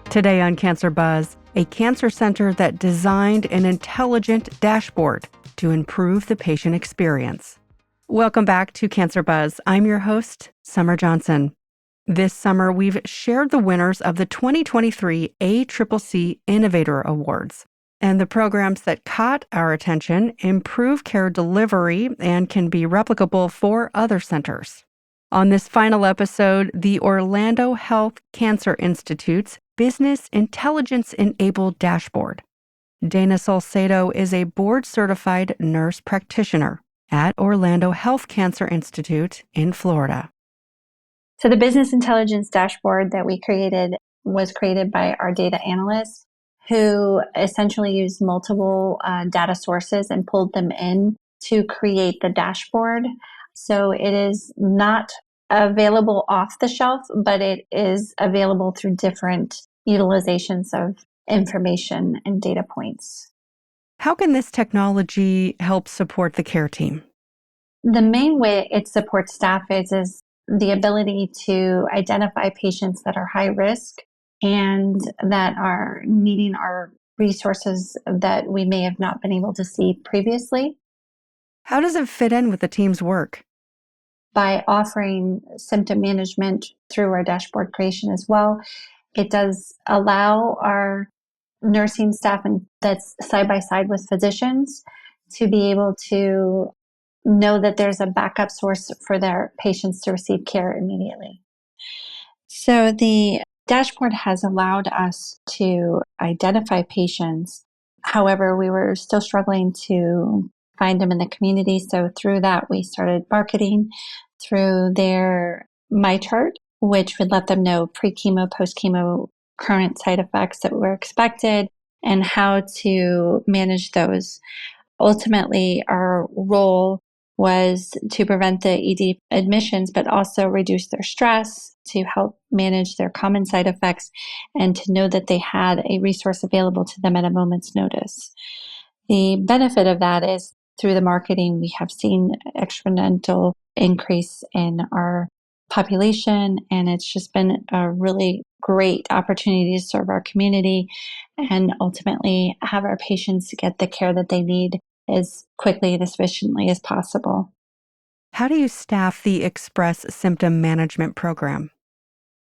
Today on Cancer Buzz, a cancer center that designed an intelligent dashboard to improve the patient experience. Welcome back to Cancer Buzz. I'm your host, Summer Johnson. This summer, we've shared the winners of the 2023 ACCC Innovator Awards. And the programs that caught our attention improve care delivery and can be replicable for other centers. On this final episode, the Orlando Health Cancer Institute's Business Intelligence Enabled Dashboard. Dana Salcedo is a board-certified nurse practitioner at Orlando Health Cancer Institute in Florida. So the Business Intelligence Dashboard that we created was created by our data analysts, who essentially used multiple data sources and pulled them in to create the dashboard. So it is not available off the shelf, but it is available through different utilizations of information and data points. How can this technology help support the care team? The main way it supports staff is the ability to identify patients that are high risk and that are needing our resources that we may have not been able to see previously. How does it fit in with the team's work? By offering symptom management through our dashboard creation as well, it does allow our nursing staff that's side by side with physicians to be able to know that there's a backup source for their patients to receive care immediately. So the dashboard has allowed us to identify patients. However, we were still struggling to find them in the community. So through that, we started marketing through their MyChart, which would let them know pre-chemo, post-chemo, current side effects that were expected and how to manage those. Ultimately, our role was to prevent the ED admissions, but also reduce their stress, to help manage their common side effects, and to know that they had a resource available to them at a moment's notice. The benefit of that is through the marketing, we have seen exponential increase in our population, and it's just been a really great opportunity to serve our community and ultimately have our patients get the care that they need as quickly and efficiently as possible. How do you staff the Express Symptom Management program?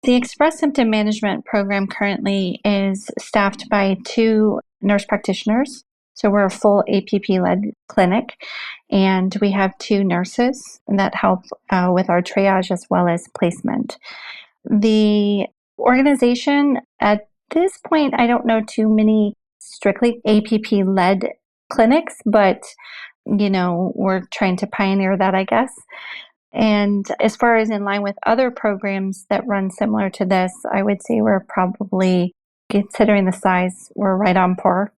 The Express Symptom Management program currently is staffed by 2 nurse practitioners. So we're a full APP-led clinic, and we have 2 nurses that help with our triage as well as placement. The organization, at this point, I don't know too many strictly APP-led clinics, but, we're trying to pioneer that, I guess. And as far as in line with other programs that run similar to this, I would say we're probably, considering the size, we're right on par.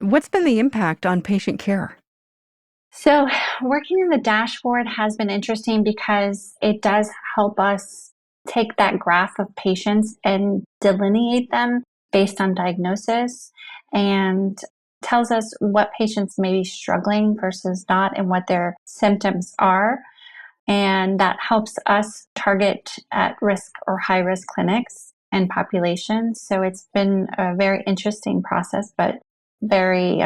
What's been the impact on patient care? So working in the dashboard has been interesting because it does help us take that graph of patients and delineate them based on diagnosis, and tells us what patients may be struggling versus not and what their symptoms are. And that helps us target at risk or high risk clinics and populations. So it's been a very interesting process, but very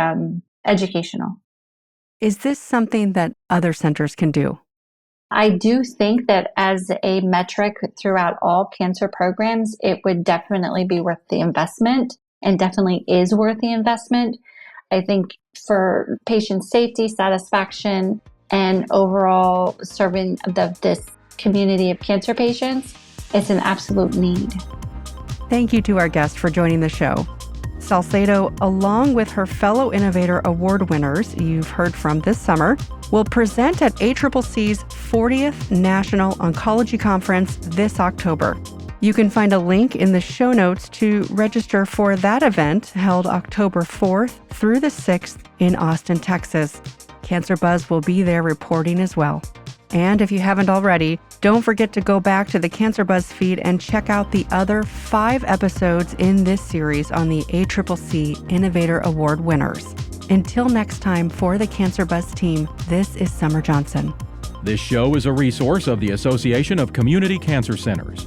educational. Is this something that other centers can do? I do think that as a metric throughout all cancer programs, it would definitely be worth the investment, and definitely is worth the investment. I think for patient safety, satisfaction, and overall serving this community of cancer patients, it's an absolute need. Thank you to our guest for joining the show. Salcedo, along with her fellow Innovator Award winners you've heard from this summer, will present at ACCC's 40th National Oncology Conference this October. You can find a link in the show notes to register for that event held October 4th through the 6th in Austin, Texas. Cancer Buzz will be there reporting as well. And if you haven't already, don't forget to go back to the Cancer Buzz feed and check out the other 5 episodes in this series on the ACCC Innovator Award winners. Until next time, for the Cancer Buzz team, this is Summer Johnson. This show is a resource of the Association of Community Cancer Centers.